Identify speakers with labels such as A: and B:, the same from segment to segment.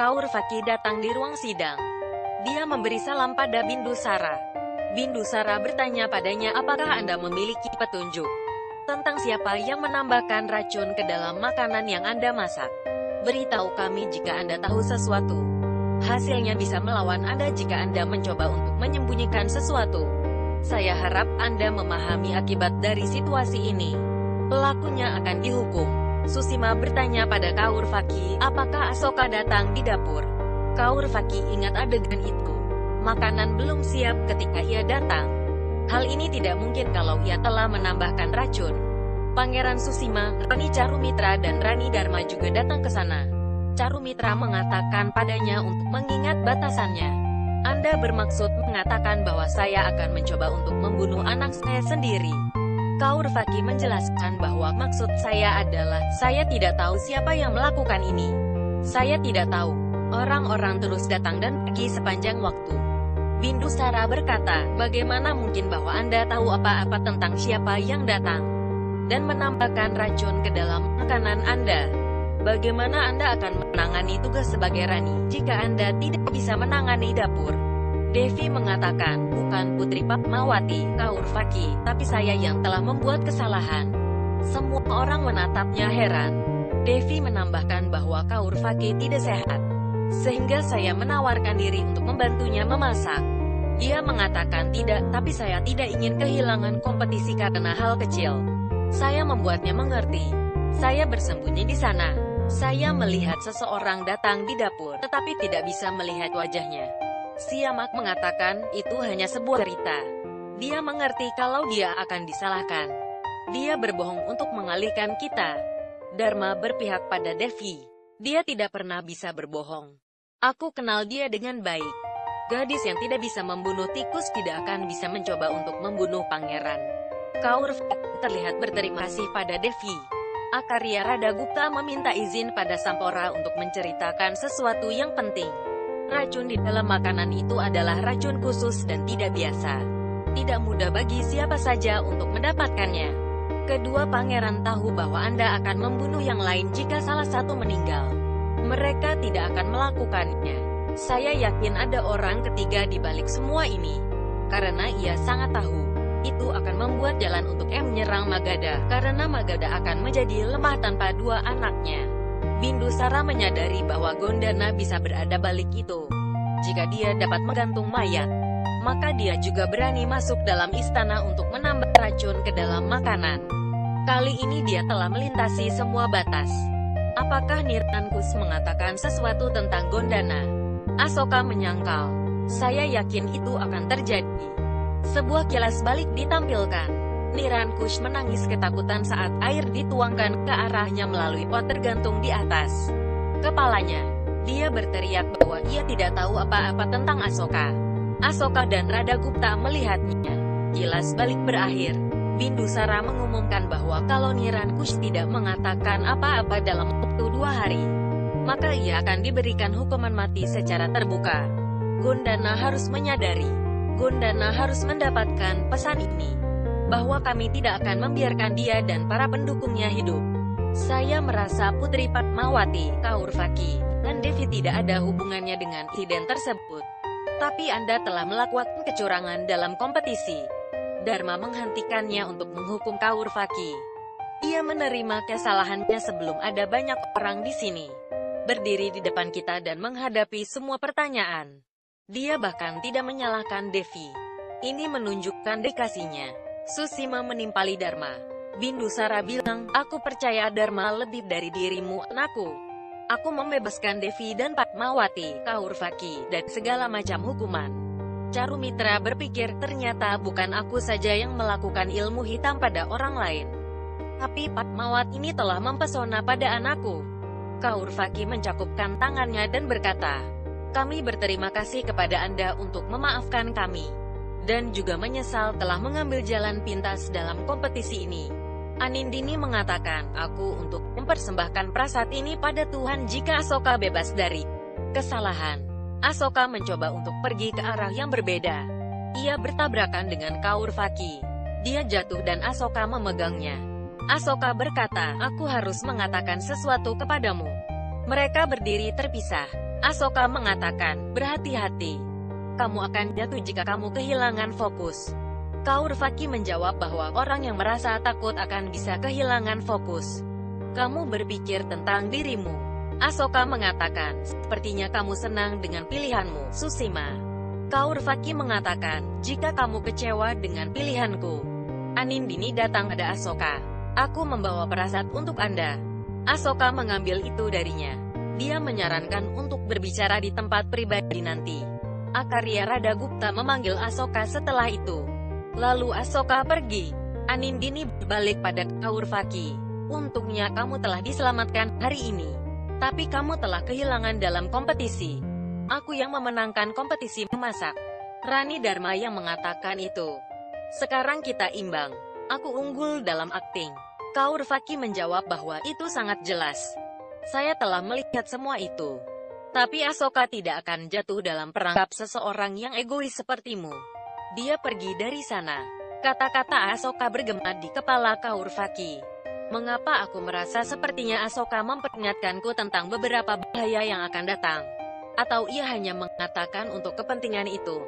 A: Kaurvaki datang di ruang sidang. Dia memberi salam pada Bindusara. Bindusara bertanya padanya, apakah Anda memiliki petunjuk tentang siapa yang menambahkan racun ke dalam makanan yang Anda masak? Beritahu kami jika Anda tahu sesuatu. Hasilnya bisa melawan Anda jika Anda mencoba untuk menyembunyikan sesuatu. Saya harap Anda memahami akibat dari situasi ini. Pelakunya akan dihukum. Susima bertanya pada Kaurvaki, apakah Asoka datang di dapur? Kaurvaki ingat adegan itu. Makanan belum siap ketika ia datang. Hal ini tidak mungkin kalau ia telah menambahkan racun. Pangeran Susima, Rani Charumitra dan Rani Dharma juga datang ke sana. Charumitra mengatakan padanya untuk mengingat batasannya. Anda bermaksud mengatakan bahwa saya akan mencoba untuk membunuh anak saya sendiri. Kaurvaki menjelaskan bahwa maksud saya adalah, saya tidak tahu siapa yang melakukan ini. Saya tidak tahu. Orang-orang terus datang dan pergi sepanjang waktu. Bindusara berkata, bagaimana mungkin bahwa Anda tahu apa-apa tentang siapa yang datang dan menambahkan racun ke dalam makanan Anda? Bagaimana Anda akan menangani tugas sebagai Rani jika Anda tidak bisa menangani dapur? Devi mengatakan, bukan Putri Padmawati, Kaurvaki, tapi saya yang telah membuat kesalahan. Semua orang menatapnya heran. Devi menambahkan bahwa Kaurvaki tidak sehat, sehingga saya menawarkan diri untuk membantunya memasak. Ia mengatakan tidak, tapi saya tidak ingin kehilangan kompetisi karena hal kecil. Saya membuatnya mengerti. Saya bersembunyi di sana. Saya melihat seseorang datang di dapur, tetapi tidak bisa melihat wajahnya. Siamak mengatakan, itu hanya sebuah cerita. Dia mengerti kalau dia akan disalahkan. Dia berbohong untuk mengalihkan kita. Dharma berpihak pada Devi. Dia tidak pernah bisa berbohong. Aku kenal dia dengan baik. Gadis yang tidak bisa membunuh tikus tidak akan bisa mencoba untuk membunuh pangeran. Kaurvaki terlihat berterima kasih pada Devi. Akarya Radagupta meminta izin pada Sampora untuk menceritakan sesuatu yang penting. Racun di dalam makanan itu adalah racun khusus dan tidak biasa. Tidak mudah bagi siapa saja untuk mendapatkannya. Kedua pangeran tahu bahwa Anda akan membunuh yang lain jika salah satu meninggal. Mereka tidak akan melakukannya. Saya yakin ada orang ketiga di balik semua ini. Karena ia sangat tahu, itu akan membuat jalan untuk menyerang Magadha, karena Magadha akan menjadi lemah tanpa dua anaknya. Bindusara menyadari bahwa Gondana bisa berada balik itu. Jika dia dapat menggantung mayat, maka dia juga berani masuk dalam istana untuk menambah racun ke dalam makanan. Kali ini dia telah melintasi semua batas. Apakah Nirnankus mengatakan sesuatu tentang Gondana? Asoka menyangkal. Saya yakin itu akan terjadi. Sebuah kilas balik ditampilkan. Nirnankus menangis ketakutan saat air dituangkan ke arahnya melalui pot tergantung di atas kepalanya. Dia berteriak bahwa ia tidak tahu apa-apa tentang Asoka. Asoka dan Radagupta melihatnya. Kilas balik berakhir. Bindusara mengumumkan bahwa kalau Nirnankus tidak mengatakan apa-apa dalam waktu 2 hari, maka ia akan diberikan hukuman mati secara terbuka. Gondana harus menyadari. Gondana harus mendapatkan pesan ini, bahwa kami tidak akan membiarkan dia dan para pendukungnya hidup. Saya merasa Putri Padmawati, Kaurvaki, dan Devi tidak ada hubungannya dengan insiden tersebut. Tapi Anda telah melakukan kecurangan dalam kompetisi. Dharma menghentikannya untuk menghukum Kaurvaki. Ia menerima kesalahannya sebelum ada banyak orang di sini, berdiri di depan kita dan menghadapi semua pertanyaan. Dia bahkan tidak menyalahkan Devi. Ini menunjukkan dedikasinya. Susima menimpali Dharma. Bindusara bilang, aku percaya Dharma lebih dari dirimu, anakku. Aku membebaskan Devi dan Padmawati, Kaurvaki, dan segala macam hukuman. Charumitra berpikir, ternyata bukan aku saja yang melakukan ilmu hitam pada orang lain. Tapi Padmawati ini telah mempesona pada anakku. Kaurvaki mencakupkan tangannya dan berkata, kami berterima kasih kepada Anda untuk memaafkan kami. Dan juga menyesal telah mengambil jalan pintas dalam kompetisi ini. Anindini mengatakan, aku untuk mempersembahkan prasat ini pada Tuhan jika Asoka bebas dari kesalahan. Asoka mencoba untuk pergi ke arah yang berbeda. Ia bertabrakan dengan Kaurvaki. Dia jatuh dan Asoka memegangnya. Asoka berkata, aku harus mengatakan sesuatu kepadamu. Mereka berdiri terpisah. Asoka mengatakan, berhati-hati. Kamu akan jatuh jika kamu kehilangan fokus. Kaurvaki menjawab bahwa orang yang merasa takut akan bisa kehilangan fokus. Kamu berpikir tentang dirimu. Asoka mengatakan, sepertinya kamu senang dengan pilihanmu, Susima. Kaurvaki mengatakan, jika kamu kecewa dengan pilihanku. Anindini datang pada Asoka. Aku membawa prasat untuk Anda. Asoka mengambil itu darinya. Dia menyarankan untuk berbicara di tempat pribadi nanti. Akarya Radagupta memanggil Asoka setelah itu. Lalu Asoka pergi. Anindini berbalik pada Kaurvaki. Untungnya kamu telah diselamatkan hari ini. Tapi kamu telah kehilangan dalam kompetisi. Aku yang memenangkan kompetisi memasak. Rani Dharma yang mengatakan itu. Sekarang kita imbang. Aku unggul dalam akting. Kaurvaki menjawab bahwa itu sangat jelas. Saya telah melihat semua itu. Tapi Asoka tidak akan jatuh dalam perangkap seseorang yang egois sepertimu. Dia pergi dari sana. Kata-kata Asoka bergema di kepala Kaurvaki. Mengapa aku merasa sepertinya Asoka memperingatkanku tentang beberapa bahaya yang akan datang? Atau ia hanya mengatakan untuk kepentingan itu?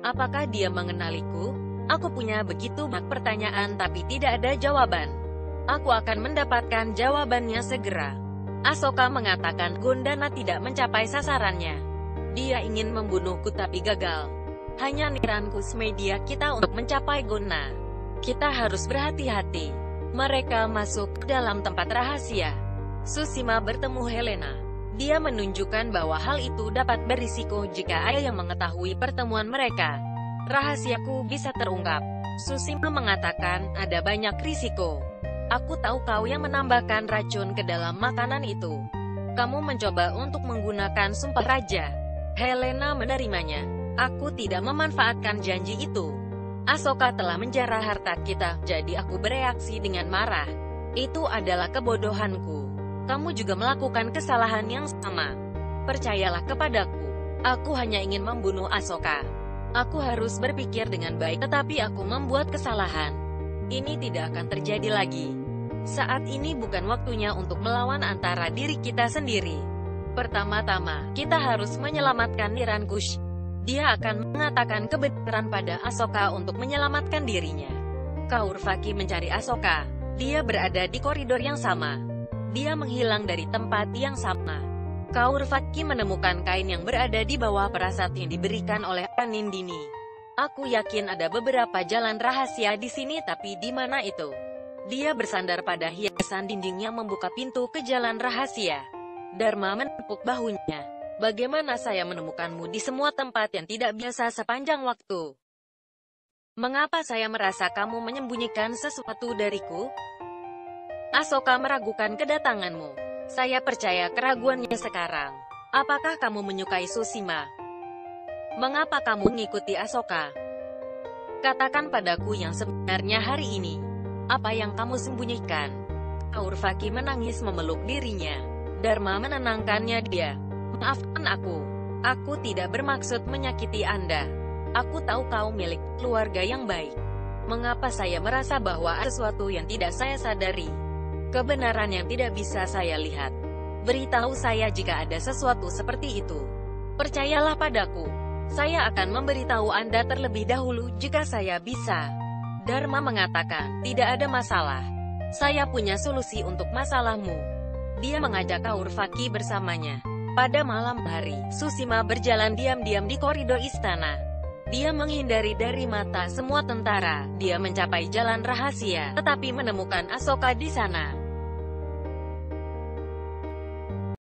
A: Apakah dia mengenaliku? Aku punya begitu banyak pertanyaan tapi tidak ada jawaban. Aku akan mendapatkan jawabannya segera. Asoka mengatakan Gondana tidak mencapai sasarannya. Dia ingin membunuhku tapi gagal. Hanya Nirankus media kita untuk mencapai Gona. Kita harus berhati-hati. Mereka masuk ke dalam tempat rahasia. Susima bertemu Helena. Dia menunjukkan bahwa hal itu dapat berisiko jika ada yang mengetahui pertemuan mereka. Rahasiaku bisa terungkap. Susima mengatakan ada banyak risiko. Aku tahu kau yang menambahkan racun ke dalam makanan itu. Kamu mencoba untuk menggunakan sumpah raja. Helena menerimanya. Aku tidak memanfaatkan janji itu. Asoka telah menjarah harta kita, jadi aku bereaksi dengan marah. Itu adalah kebodohanku. Kamu juga melakukan kesalahan yang sama. Percayalah kepadaku. Aku hanya ingin membunuh Asoka. Aku harus berpikir dengan baik, tetapi aku membuat kesalahan. Ini tidak akan terjadi lagi. Saat ini bukan waktunya untuk melawan antara diri kita sendiri. Pertama-tama, kita harus menyelamatkan Nirankush. Dia akan mengatakan kebenaran pada Asoka untuk menyelamatkan dirinya. Kaurvaki mencari Asoka. Dia berada di koridor yang sama. Dia menghilang dari tempat yang sama. Kaurvaki menemukan kain yang berada di bawah prasat yang diberikan oleh Anindini. Aku yakin ada beberapa jalan rahasia di sini, tapi di mana itu? Dia bersandar pada hiasan dinding yang membuka pintu ke jalan rahasia. Dharma menepuk bahunya. Bagaimana saya menemukanmu di semua tempat yang tidak biasa sepanjang waktu? Mengapa saya merasa kamu menyembunyikan sesuatu dariku? Asoka meragukan kedatanganmu. Saya percaya keraguannya sekarang. Apakah kamu menyukai Susima? Mengapa kamu mengikuti Asoka? Katakan padaku yang sebenarnya hari ini. Apa yang kamu sembunyikan? Kaurvaki menangis memeluk dirinya. Dharma menenangkannya dia. Maafkan aku. Aku tidak bermaksud menyakiti Anda. Aku tahu kau milik keluarga yang baik. Mengapa saya merasa bahwa ada sesuatu yang tidak saya sadari? Kebenaran yang tidak bisa saya lihat. Beritahu saya jika ada sesuatu seperti itu. Percayalah padaku. Saya akan memberitahu Anda terlebih dahulu jika saya bisa. Dharma mengatakan, tidak ada masalah. Saya punya solusi untuk masalahmu. Dia mengajak Kaurvaki bersamanya. Pada malam hari, Susima berjalan diam-diam di koridor istana. Dia menghindari dari mata semua tentara. Dia mencapai jalan rahasia, tetapi menemukan Asoka di sana.